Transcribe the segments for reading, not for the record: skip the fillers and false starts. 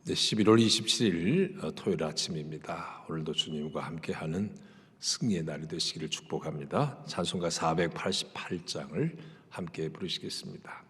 11월 27일 토요일 아침입니다. 오늘도 주님과 함께하는 승리의 날이 되시기를 축복합니다. 찬송가 488장을 함께 부르시겠습니다.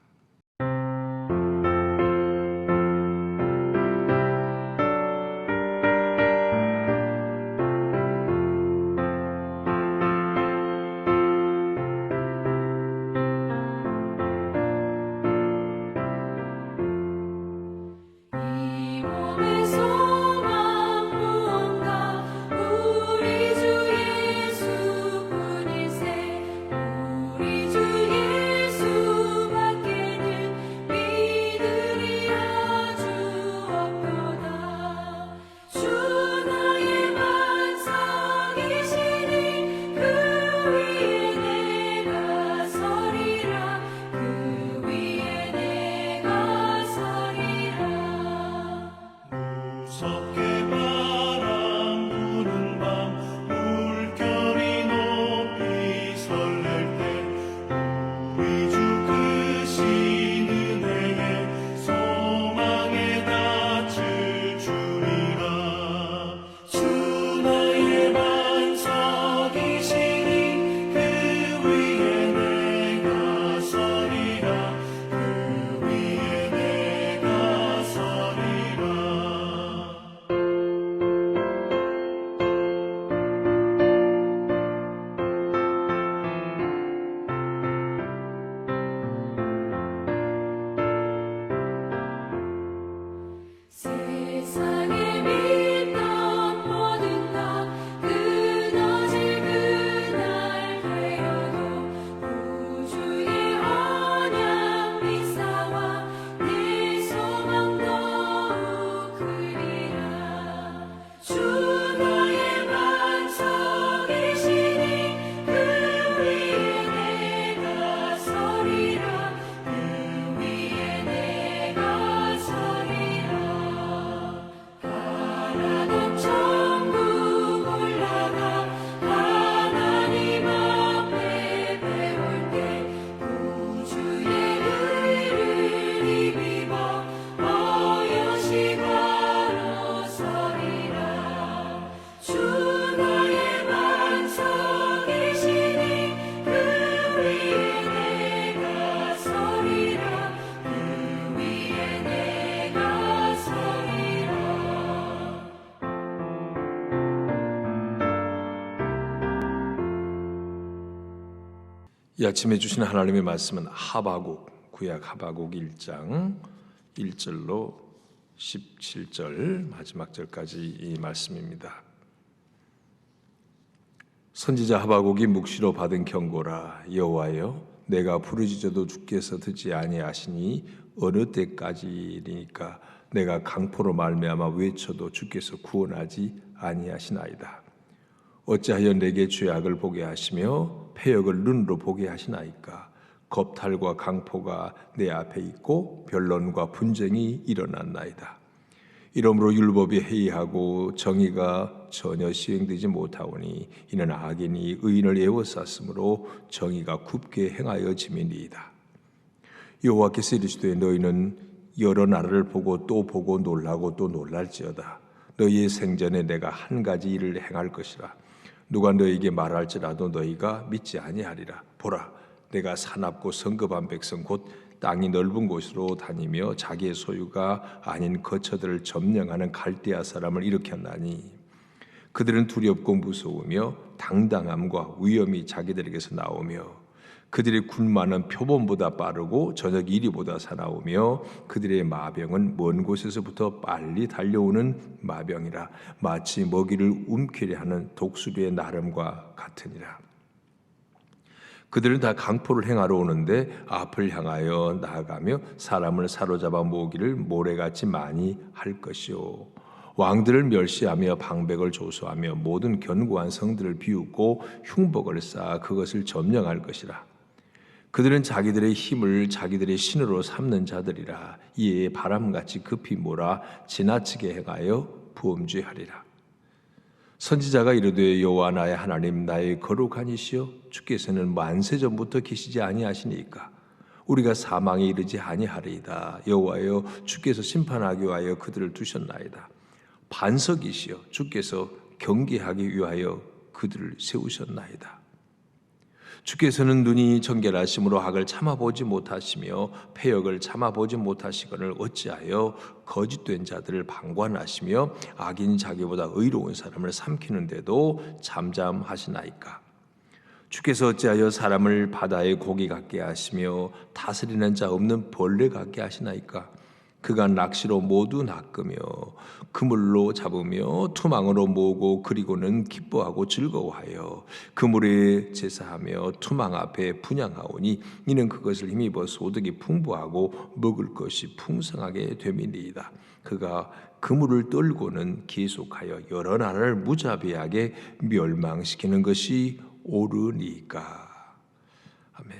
이 아침에 주시는 하나님의 말씀은 하바국, 구약 하바국 1장 1절로 17절 마지막 절까지 이 말씀입니다. 선지자 하바국이 묵시로 받은 경고라. 여호와여, 내가 부르짖어도 주께서 듣지 아니하시니 어느 때까지니까 내가 강포로 말미암아 외쳐도 주께서 구원하지 아니하시나이다. 어찌하여 내게 죄악을 보게 하시며 패역을 눈으로 보게 하시나이까. 겁탈과 강포가 내 앞에 있고 변론과 분쟁이 일어났나이다. 이러므로 율법이 해이하고 정의가 전혀 시행되지 못하오니 이는 악인이 의인을 에워쌌으므로 정의가 굽게 행하여짐이니이다. 여호와께서 이르시되 너희는 여러 나라를 보고 또 보고 놀라고 또 놀랄지어다. 너희의 생전에 내가 한 가지 일을 행할 것이라. 누가 너희에게 말할지라도 너희가 믿지 아니하리라. 보라, 내가 사납고 성급한 백성 곧 땅이 넓은 곳으로 다니며 자기의 소유가 아닌 거처들을 점령하는 갈대아 사람을 일으켰나니 그들은 두렵고 무서우며 당당함과 위엄이 자기들에게서 나오며 그들의 군마는 표범보다 빠르고 저녁 이리보다 사나우며 그들의 마병은 먼 곳에서부터 빨리 달려오는 마병이라. 마치 먹이를 움켜려 하는 독수리의 나름과 같으니라. 그들은 다 강포를 행하러 오는데 앞을 향하여 나아가며 사람을 사로잡아 모으기를 모래같이 많이 할 것이요. 왕들을 멸시하며 방백을 조소하며 모든 견고한 성들을 비웃고 흉복을 쌓아 그것을 점령할 것이라. 그들은 자기들의 힘을 자기들의 신으로 삼는 자들이라. 이에 바람같이 급히 몰아 지나치게 행하여 부엄죄하리라. 선지자가 이르되 여호와 나의 하나님 나의 거룩한 이시여 주께서는 만세전부터 계시지 아니하시니까 우리가 사망에 이르지 아니하리이다. 여호와여 주께서 심판하기 위하여 그들을 두셨나이다. 반석이시여 주께서 경계하기 위하여 그들을 세우셨나이다. 주께서는 눈이 정결하심으로 악을 참아보지 못하시며 패역을 참아보지 못하시거늘 어찌하여 거짓된 자들을 방관하시며 악인 자기보다 의로운 사람을 삼키는데도 잠잠하시나이까. 주께서 어찌하여 사람을 바다의 고기 같게 하시며 다스리는 자 없는 벌레 같게 하시나이까. 그가 낚시로 모두 낚으며 그물로 잡으며 투망으로 모으고 그리고는 기뻐하고 즐거워하여 그물에 제사하며 투망 앞에 분향하오니 이는 그것을 힘입어 소득이 풍부하고 먹을 것이 풍성하게 됨이니이다. 그가 그물을 떨고는 계속하여 여러 나라를 무자비하게 멸망시키는 것이 옳으니까. 아멘.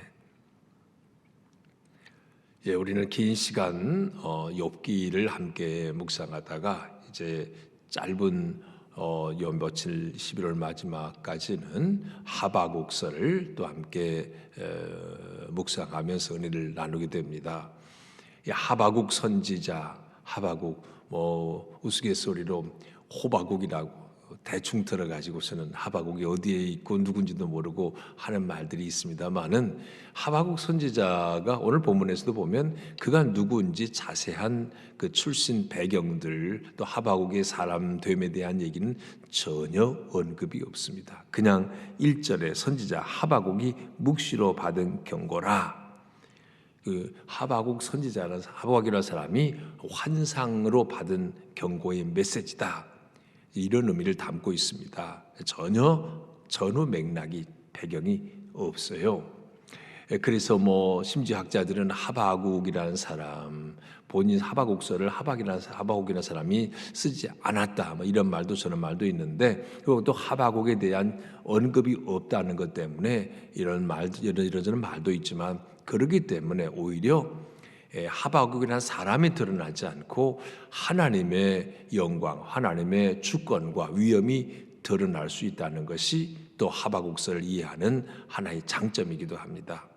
예, 우리는 긴 시간 욥기를 함께 묵상하다가 이제 짧은 요 며칠 11월 마지막까지는 하박국서를 또 함께 묵상하면서 은혜를 나누게 됩니다. 이 하박국 선지자, 하박국 우스갯소리로 호박국이라고 대충 들어가지고서는 하박국이 어디에 있고 누군지도 모르고 하는 말들이 있습니다만은 하박국 선지자가 오늘 본문에서도 보면 그가 누구인지 자세한 그 출신 배경들 또 하박국의 사람됨에 대한 얘기는 전혀 언급이 없습니다. 그냥 1절에 선지자 하박국이 묵시로 받은 경고라. 그 하박국 선지자라는 하박국이라는 사람이 환상으로 받은 경고의 메시지다. 이런 의미를 담고 있습니다. 전혀 전후 맥락이 배경이 없어요. 그래서 심지어 학자들은 하박국이라는 사람, 본인 하박국서를 하박국이라는 사람이 쓰지 않았다. 이런 말도 저런 말도 있는데, 그리고 또 하박국에 대한 언급이 없다는 것 때문에 이런저런 말도 있지만, 그렇기 때문에 오히려 하박국이라는 사람이 드러나지 않고 하나님의 영광, 하나님의 주권과 위엄이 드러날 수 있다는 것이 또 하박국서를 이해하는 하나의 장점이기도 합니다.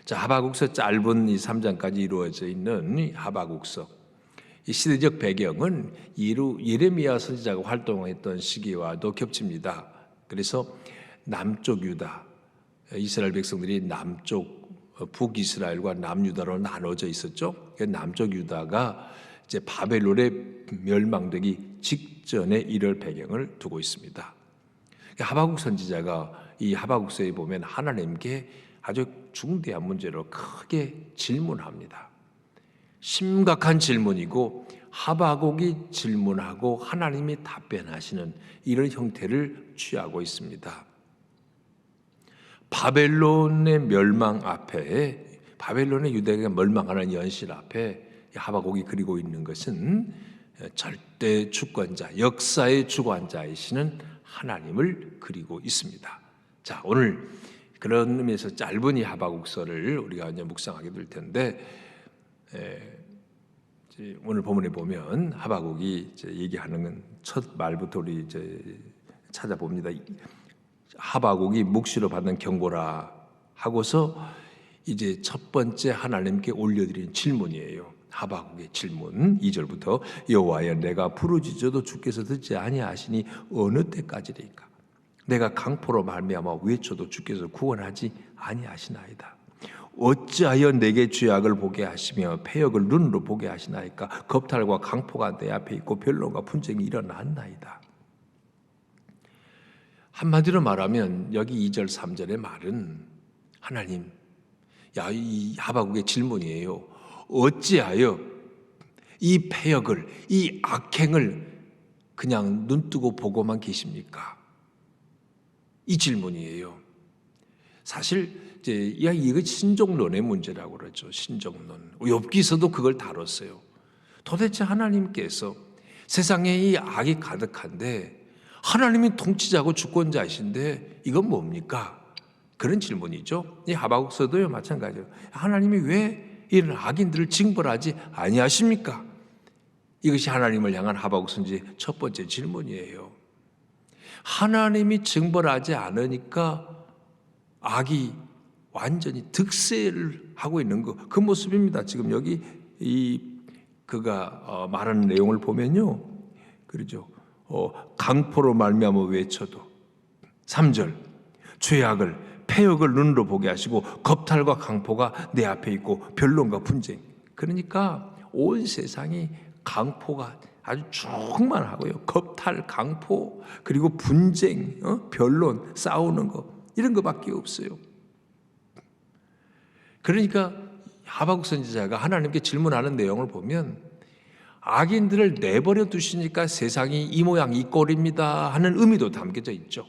자, 하박국서 짧은 이 3장까지 이루어져 있는 이 하박국서. 이 시대적 배경은 예레미야 선지자가 활동했던 시기와도 겹칩니다. 그래서 남쪽 유다, 이스라엘 백성들이 남쪽 북이스라엘과 남유다로 나눠져 있었죠. 남쪽 유다가 이제 바벨론에 멸망되기 직전에 이럴 배경을 두고 있습니다. 하박국 선지자가 이 하박국서에 보면 하나님께 아주 중대한 문제로 크게 질문합니다. 심각한 질문이고 하박국이 질문하고 하나님이 답변하시는 이런 형태를 취하고 있습니다. 바벨론의 멸망 앞에, 바벨론의 유대가 멸망하는 연실 앞에 하박국이 그리고 있는 것은 절대 주권자, 역사의 주관자이시는 하나님을 그리고 있습니다. 자, 오늘 그런 의미에서 짧은 이 하박국서를 우리가 이제 묵상하게 될 텐데, 오늘 본문에 보면 하박국이 이제 얘기하는 첫 말부터 우리 이제 찾아봅니다. 하박국이 묵시로 받는 경고라 하고서 이제 첫 번째 하나님께 올려드린 질문이에요. 하박국의 질문 2절부터 여호와여 내가 부르짖어도 주께서 듣지 아니하시니 어느 때까지리까. 내가 강포로 말미암아 외쳐도 주께서 구원하지 아니하시나이다. 어찌하여 내게 죄악을 보게 하시며 패역을 눈으로 보게 하시나이까. 겁탈과 강포가 내 앞에 있고 변론과 분쟁이 일어났나이다. 한마디로 말하면 여기 2절 3절의 말은 하나님, 이 하박국의 질문이에요. 어찌하여 이 패역을, 이 악행을 그냥 눈뜨고 보고만 계십니까? 이 질문이에요. 사실 이거 신종론의 문제라고 그러죠. 신종론. 욥기서도 그걸 다뤘어요. 도대체 하나님께서 세상에 이 악이 가득한데 하나님이 통치자고 주권자이신데 이건 뭡니까? 그런 질문이죠. 이 하박국서도요 마찬가지예요. 하나님이 왜 이런 악인들을 징벌하지 아니하십니까? 이것이 하나님을 향한 하박국 선지의 첫 번째 질문이에요. 하나님이 징벌하지 않으니까 악이 완전히 득세를 하고 있는 그 모습입니다. 지금 여기 그가 말하는 내용을 보면요, 그러죠. 강포로 말미암아 외쳐도 3절 죄악을 패역을 눈으로 보게 하시고 겁탈과 강포가 내 앞에 있고 변론과 분쟁. 그러니까 온 세상이 강포가 아주 충만하고요. 겁탈, 강포, 그리고 분쟁, 변론, 싸우는 거 이런 거밖에 없어요. 그러니까 하박국 선지자가 하나님께 질문하는 내용을 보면 악인들을 내버려 두시니까 세상이 이 모양 이 꼴입니다 하는 의미도 담겨져 있죠.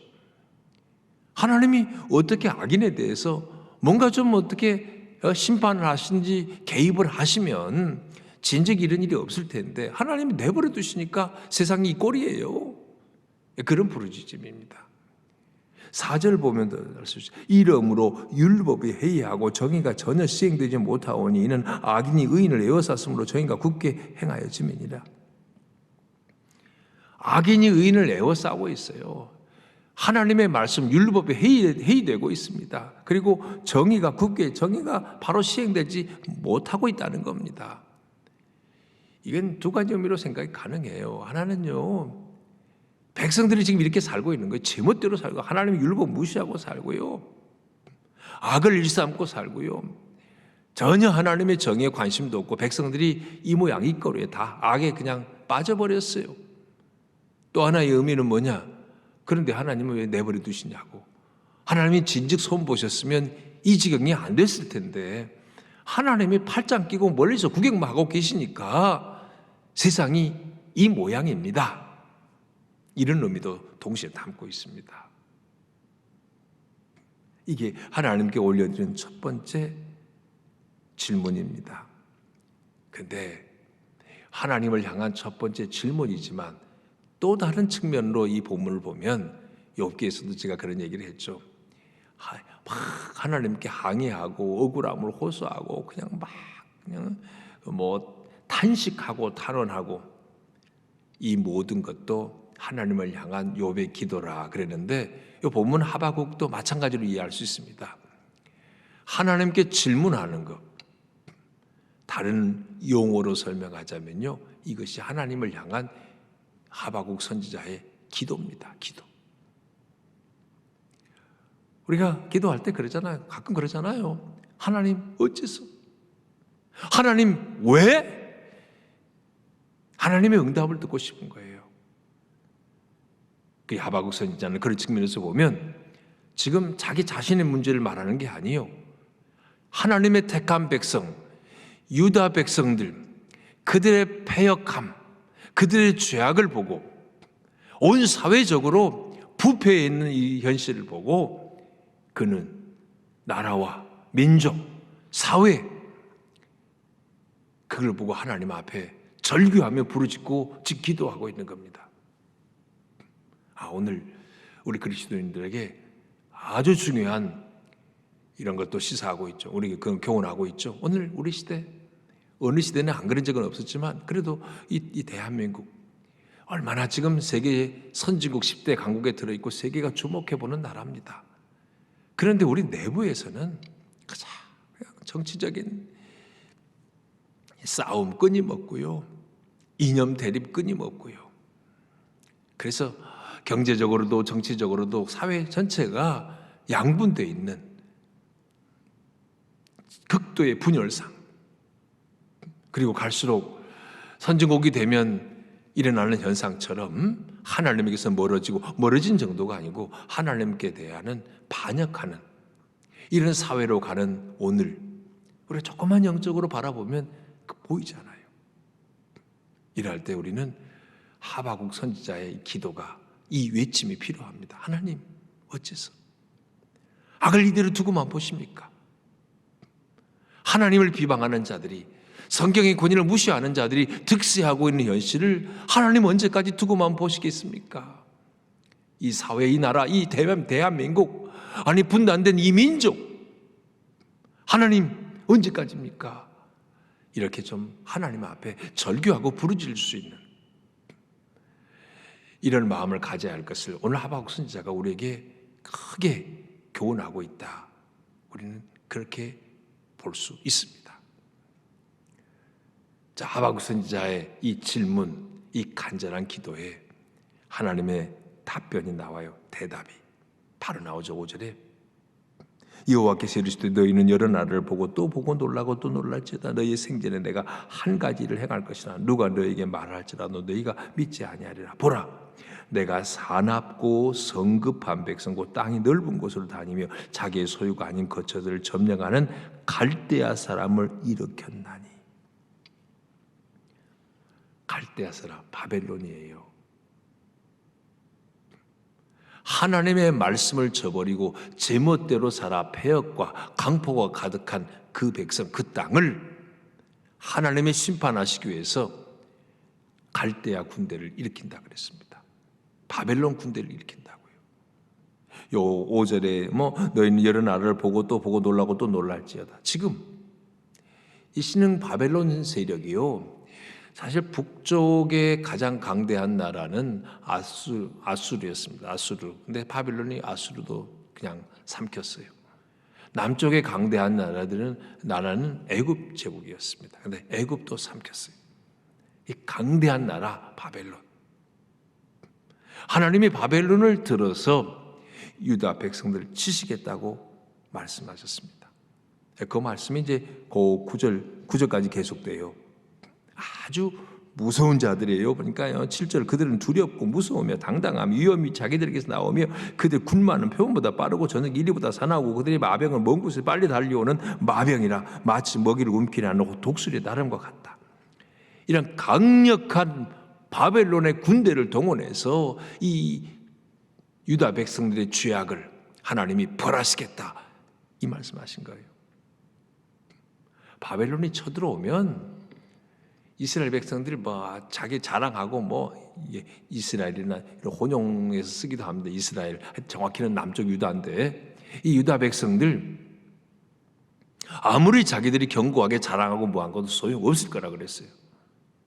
하나님이 어떻게 악인에 대해서 뭔가 좀 어떻게 심판을 하시는지 개입을 하시면 진즉 이런 일이 없을 텐데 하나님이 내버려 두시니까 세상이 이 꼴이에요. 그런 부르짖음입니다. 4절 보면 알 수 있어요. 이러므로 율법이 해이하고 정의가 전혀 시행되지 못하오니 이는 악인이 의인을 에워쌌으므로 정의가 굳게 행하여짐이니라. 악인이 의인을 에워싸고 있어요. 하나님의 말씀 율법이 해이되고 있습니다. 그리고 정의가 바로 시행되지 못하고 있다는 겁니다. 이건 두 가지 의미로 생각이 가능해요. 하나는요, 백성들이 지금 이렇게 살고 있는 거예요. 제멋대로 살고 하나님의 율법 무시하고 살고요. 악을 일삼고 살고요. 전혀 하나님의 정의에 관심도 없고 백성들이 이 모양 이 꼴에 다 악에 그냥 빠져버렸어요. 또 하나의 의미는 뭐냐? 그런데 하나님은 왜 내버려 두시냐고. 하나님이 진즉 손 보셨으면 이 지경이 안 됐을 텐데 하나님이 팔짱 끼고 멀리서 구경만 하고 계시니까 세상이 이 모양입니다. 이런 의미도 동시에 담고 있습니다. 이게 하나님께 올려드리는 첫 번째 질문입니다. 그런데 하나님을 향한 첫 번째 질문이지만 또 다른 측면으로 이 본문을 보면 욥기에서도 제가 그런 얘기를 했죠. 막 하나님께 항의하고 억울함을 호소하고 그냥 탄식하고 탄원하고 이 모든 것도 하나님을 향한 욥의 기도라 그랬는데 이 본문 하박국도 마찬가지로 이해할 수 있습니다. 하나님께 질문하는 것, 다른 용어로 설명하자면요, 이것이 하나님을 향한 하박국 선지자의 기도입니다. 기도. 우리가 기도할 때 그러잖아요. 가끔 그러잖아요. 하나님 어째서? 하나님 왜? 하나님의 응답을 듣고 싶은 거예요. 그 하박국 선지자는 그런 측면에서 보면 지금 자기 자신의 문제를 말하는 게 아니에요. 하나님의 택한 백성, 유다 백성들, 그들의 패역함, 그들의 죄악을 보고 온 사회적으로 부패해 있는 이 현실을 보고 그는 나라와 민족, 사회 그걸 보고 하나님 앞에 절규하며 부르짖고 기도하고 있는 겁니다. 오늘 우리 그리스도인들에게 아주 중요한 이런 것도 시사하고 있죠. 우리 그 교훈하고 있죠. 오늘 우리 시대, 어느 시대는 안 그런 적은 없었지만 그래도 이 대한민국 얼마나 지금 세계 선진국 10대 강국에 들어있고 세계가 주목해보는 나라입니다. 그런데 우리 내부에서는 그냥 정치적인 싸움 끊임없고요, 이념 대립 끊임없고요. 그래서 경제적으로도 정치적으로도 사회 전체가 양분되어 있는 극도의 분열상, 그리고 갈수록 선진국이 되면 일어나는 현상처럼 하나님에게서 멀어진 정도가 아니고 하나님께 대하는 반역하는 이런 사회로 가는 오늘, 우리가 조금만 영적으로 바라보면 보이잖아요. 이럴 때 우리는 하박국 선지자의 기도가, 이 외침이 필요합니다. 하나님 어째서 악을 이대로 두고만 보십니까? 하나님을 비방하는 자들이, 성경의 권위를 무시하는 자들이 득세하고 있는 현실을 하나님 언제까지 두고만 보시겠습니까? 이 사회, 이 나라, 이 대한민국, 아니 분단된 이 민족, 하나님 언제까지입니까? 이렇게 좀 하나님 앞에 절규하고 부르짖을 수 있는 이런 마음을 가져야 할 것을 오늘 하박국 선지자가 우리에게 크게 교훈하고 있다. 우리는 그렇게 볼 수 있습니다. 자, 하박국 선지자의 이 질문, 이 간절한 기도에 하나님의 답변이 나와요. 대답이 바로 나오죠. 5절에 여호와께서 이르시되 너희는 여러 나라를 보고 또 보고 놀라고 또 놀랄지어다. 너희의 생전에 내가 한 가지 일을 행할 것이나 누가 너희에게 말할지라도 너희가 믿지 아니하리라. 보라, 내가 사납고 성급한 백성 곧 땅이 넓은 곳으로 다니며 자기의 소유가 아닌 거처들을 점령하는 갈대아 사람을 일으켰나니. 갈대아 사람, 바벨론이에요. 하나님의 말씀을 저버리고 제멋대로 살아 폐역과 강포가 가득한 그 백성, 그 땅을 하나님의 심판하시기 위해서 갈대아 군대를 일으킨다 그랬습니다. 바벨론 군대를 일으킨다고요. 요 5절에 너희는 여러 나라를 보고 또 보고 놀라고 또 놀랄지어다. 지금 이 신흥 바벨론 세력이요, 사실 북쪽의 가장 강대한 나라는 아수르였습니다. 아수르. 근데 바벨론이 아수르도 그냥 삼켰어요. 남쪽의 강대한 나라는 애굽 제국이었습니다. 근데 애굽도 삼켰어요. 이 강대한 나라 바벨론. 하나님이 바벨론을 들어서 유다 백성들을 치시겠다고 말씀하셨습니다. 그 말씀이 이제 그 9절까지 계속돼요. 아주 무서운 자들이에요. 그러니까요, 7절 그들은 두렵고 무서우며 당당함 위험이 자기들에게서 나오며 그들 군마는 표범보다 빠르고 저녁 이리보다 사나우고 그들의 마병은 먼 곳에 빨리 달려오는 마병이라 마치 먹이를 움키는 독수리의 나름과 같다. 이런 강력한 바벨론의 군대를 동원해서 이 유다 백성들의 죄악을 하나님이 벌하시겠다, 이 말씀하신 거예요. 바벨론이 쳐들어오면 이스라엘 백성들이 자기 자랑하고 이스라엘이나 이런 혼용해서 쓰기도 합니다. 이스라엘, 정확히는 남쪽 유다인데, 이 유다 백성들 아무리 자기들이 견고하게 자랑하고 뭐한 것도 소용없을 거라 그랬어요.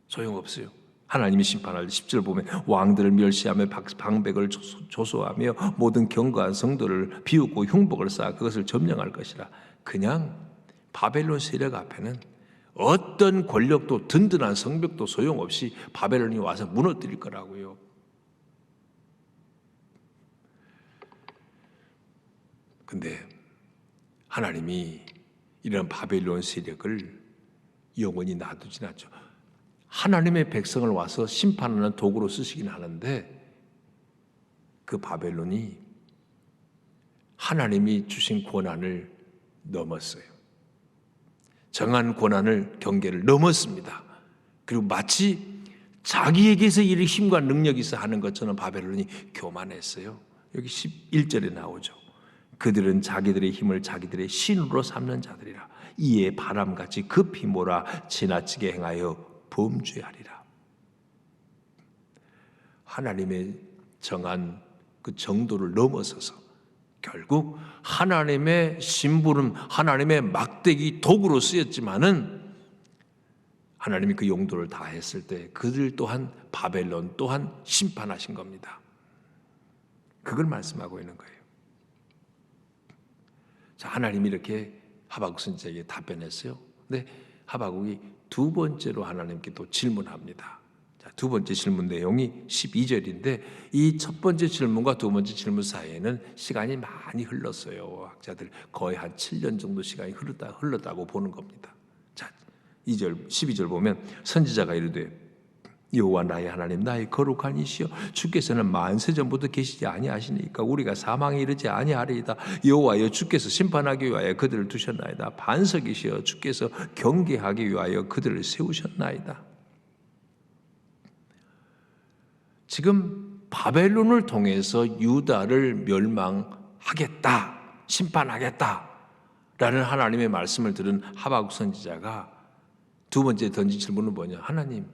소용없어요. 하나님이 심판할 10절 보면 왕들을 멸시하며 방백을 조소하며 모든 견고한 성도를 비웃고 흉복을 쌓아 그것을 점령할 것이라. 그냥 바벨론 세력 앞에는 어떤 권력도 든든한 성벽도 소용없이 바벨론이 와서 무너뜨릴 거라고요. 근데 하나님이 이런 바벨론 세력을 영원히 놔두진 않죠. 하나님의 백성을 와서 심판하는 도구로 쓰시긴 하는데, 그 바벨론이 하나님이 주신 권한을 넘었어요. 정한 권한을, 경계를 넘었습니다. 그리고 마치 자기에게서 이를 힘과 능력이 있어 하는 것처럼 바벨론이 교만했어요. 여기 11절에 나오죠. 그들은 자기들의 힘을 자기들의 신으로 삼는 자들이라. 이에 바람같이 급히 몰아 지나치게 행하여 범죄하리라. 하나님의 정한 그 정도를 넘어서서 결국 하나님의 심부름, 하나님의 막대기 도구로 쓰였지만은 하나님이 그 용도를 다했을 때 그들 또한 바벨론 또한 심판하신 겁니다. 그걸 말씀하고 있는 거예요. 자, 하나님이 이렇게 하박국 선지자에게 답변했어요. 근데 하박국이 두 번째로 하나님께 또 질문합니다. 자, 두 번째 질문 내용이 12절인데 이 첫 번째 질문과 두 번째 질문 사이에는 시간이 많이 흘렀어요. 학자들 거의 한 7년 정도 시간이 흘렀다고 보는 겁니다. 자, 12절 보면 선지자가 이르되 여호와 나의 하나님 나의 거룩한 이시여 주께서는 만세 전부터 계시지 아니하시니까 우리가 사망에 이르지 아니하리이다. 여호와여 주께서 심판하기 위하여 그들을 두셨나이다. 반석이시여 주께서 경계하기 위하여 그들을 세우셨나이다. 지금 바벨론을 통해서 유다를 멸망하겠다, 심판하겠다 라는 하나님의 말씀을 들은 하박국 선지자가 두 번째 던진 질문은 뭐냐? 하나님,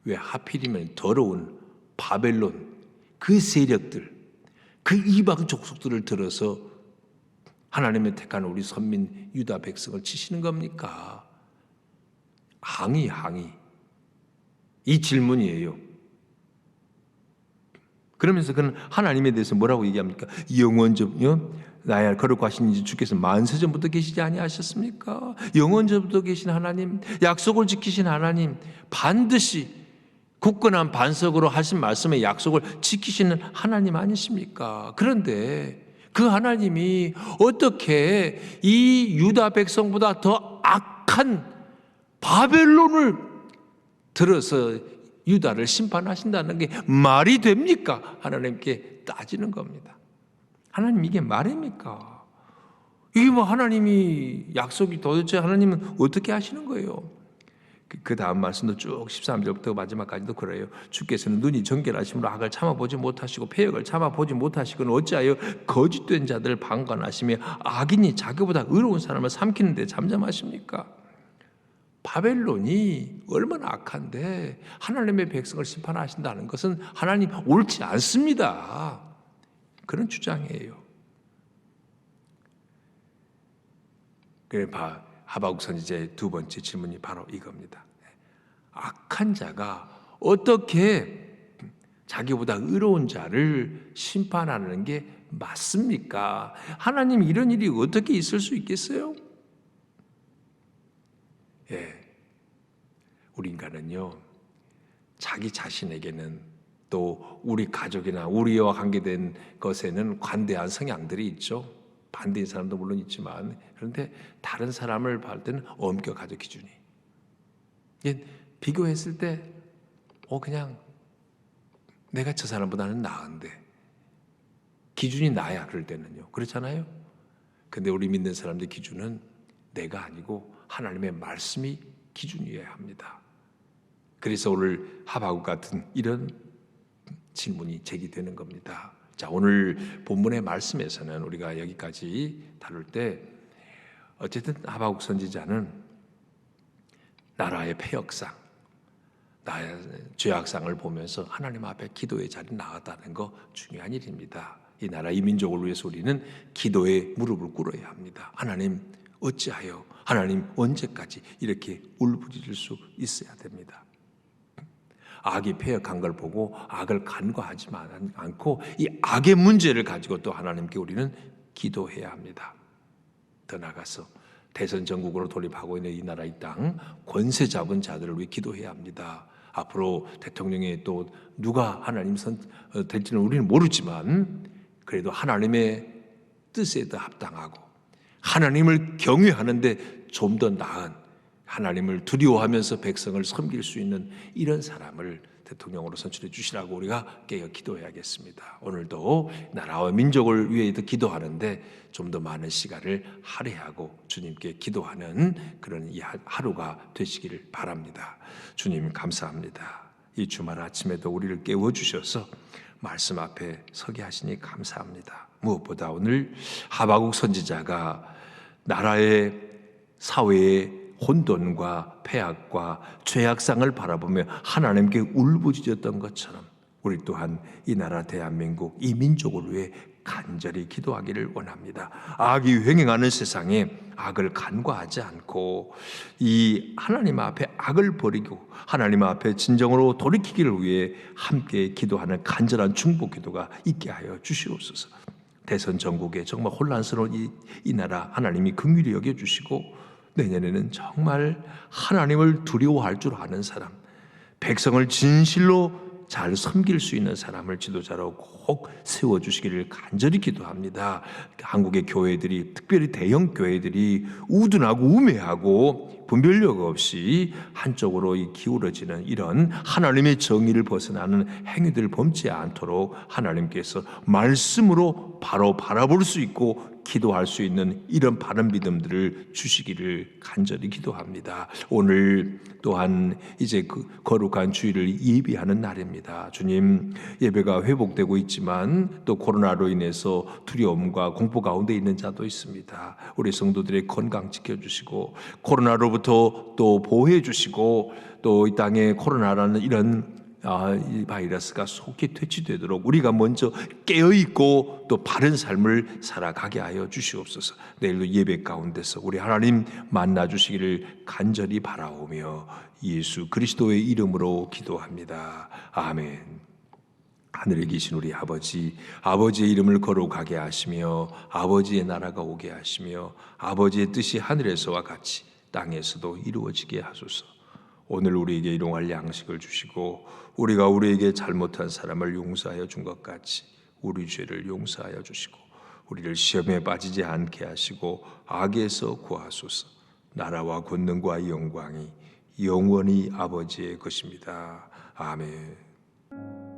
왜 하필이면 더러운 바벨론 그 세력들, 그 이방 족속들을 들어서 하나님의 택한 우리 선민 유다 백성을 치시는 겁니까? 항의. 이 질문이에요. 그러면서 그는 하나님에 대해서 뭐라고 얘기합니까? 영원적 나의 거룩하신 이 주께서 만세전부터 계시지 아니하셨습니까? 영원전부터 계신 하나님, 약속을 지키신 하나님, 반드시 굳건한 반석으로 하신 말씀의 약속을 지키시는 하나님 아니십니까? 그런데 그 하나님이 어떻게 이 유다 백성보다 더 악한 바벨론을 들어서 유다를 심판하신다는 게 말이 됩니까? 하나님께 따지는 겁니다. 하나님 이게 말입니까? 이게 뭐 하나님이 약속이 도대체 하나님은 어떻게 하시는 거예요? 그 다음 말씀도 쭉 13절부터 마지막까지도 그래요. 주께서는 눈이 정결하심으로 악을 참아보지 못하시고 패역을 참아보지 못하시고는 어찌하여 거짓된 자들을 방관하시며 악인이 자기보다 의로운 사람을 삼키는데 잠잠하십니까? 바벨론이 얼마나 악한데 하나님의 백성을 심판하신다는 것은 하나님 옳지 않습니다. 그런 주장이에요. 그래 하박국 선지자의 두 번째 질문이 바로 이겁니다. 악한 자가 어떻게 자기보다 의로운 자를 심판하는 게 맞습니까? 하나님 이런 일이 어떻게 있을 수 있겠어요? 우리 인간은요, 자기 자신에게는 또 우리 가족이나 우리와 관계된 것에는 관대한 성향들이 있죠. 반대인 사람도 물론 있지만, 그런데 다른 사람을 볼 때는 엄격하죠, 기준이. 비교했을 때 그냥 내가 저 사람보다는 나은데 기준이 나야. 그럴 때는요, 그렇잖아요. 근데 우리 믿는 사람들의 기준은 내가 아니고 하나님의 말씀이 기준이어야 합니다. 그래서 오늘 하박국 같은 이런 질문이 제기되는 겁니다. 자, 오늘 본문의 말씀에서는 우리가 여기까지 다룰 때 어쨌든 하박국 선지자는 나라의 패역상, 나의 죄악상을 보면서 하나님 앞에 기도의 자리에 나갔다는 거 중요한 일입니다. 이 나라 이 민족을 위해서 우리는 기도에 무릎을 꿇어야 합니다. 하나님 어찌하여, 하나님 언제까지 이렇게 울부짖을 수 있어야 됩니다. 악이 패역한 걸 보고 악을 간과하지만 않고 이 악의 문제를 가지고 또 하나님께 우리는 기도해야 합니다. 더 나아가서 대선 전국으로 돌입하고 있는 이 나라 이 땅 권세 잡은 자들을 위해 기도해야 합니다. 앞으로 대통령이 또 누가 하나님 될지는 우리는 모르지만 그래도 하나님의 뜻에 더 합당하고 하나님을 경외하는데 좀 더 나은, 하나님을 두려워하면서 백성을 섬길 수 있는 이런 사람을 대통령으로 선출해 주시라고 우리가 깨어 기도해야겠습니다. 오늘도 나라와 민족을 위해 기도하는데 좀 더 많은 시간을 할애하고 주님께 기도하는 그런 이 하루가 되시기를 바랍니다. 주님 감사합니다. 이 주말 아침에도 우리를 깨워주셔서 말씀 앞에 서게 하시니 감사합니다. 무엇보다 오늘 하박국 선지자가 나라의 사회의 혼돈과 폐악과 죄악상을 바라보며 하나님께 울부짖었던 것처럼 우리 또한 이 나라 대한민국 이 민족을 위해 간절히 기도하기를 원합니다. 악이 횡행하는 세상에 악을 간과하지 않고 이 하나님 앞에 악을 버리고 하나님 앞에 진정으로 돌이키기를 위해 함께 기도하는 간절한 중보 기도가 있게 하여 주시옵소서. 대선 전국에 정말 혼란스러운 이 나라 하나님이 긍휼히 여겨주시고 내년에는 정말 하나님을 두려워할 줄 아는 사람, 백성을 진실로 잘 섬길 수 있는 사람을 지도자로 꼭 세워주시기를 간절히 기도합니다. 한국의 교회들이, 특별히 대형 교회들이 우둔하고 우매하고 분별력 없이 한쪽으로 기울어지는 이런 하나님의 정의를 벗어나는 행위들을 범치 않도록 하나님께서 말씀으로 바로 바라볼 수 있고 기도할 수 있는 이런 바른 믿음들을 주시기를 간절히 기도합니다. 오늘 또한 이제 그 거룩한 주일을 예비하는 날입니다. 주님, 예배가 회복되고 있지만 또 코로나로 인해서 두려움과 공포 가운데 있는 자도 있습니다. 우리 성도들의 건강 지켜주시고 코로나로부터 또 보호해 주시고 또 이 땅에 코로나라는 이런 이 바이러스가 속히 퇴치되도록 우리가 먼저 깨어있고 또 바른 삶을 살아가게 하여 주시옵소서. 내일도 예배 가운데서 우리 하나님 만나주시기를 간절히 바라오며 예수 그리스도의 이름으로 기도합니다. 아멘. 하늘에 계신 우리 아버지, 아버지의 이름을 거룩하게 하시며 아버지의 나라가 오게 하시며 아버지의 뜻이 하늘에서와 같이 땅에서도 이루어지게 하소서. 오늘 우리에게 일용할 양식을 주시고 우리가 우리에게 잘못한 사람을 용서하여 준 것 같이 우리 죄를 용서하여 주시고 우리를 시험에 빠지지 않게 하시고 악에서 구하소서. 나라와 권능과 영광이 영원히 아버지의 것입니다. 아멘.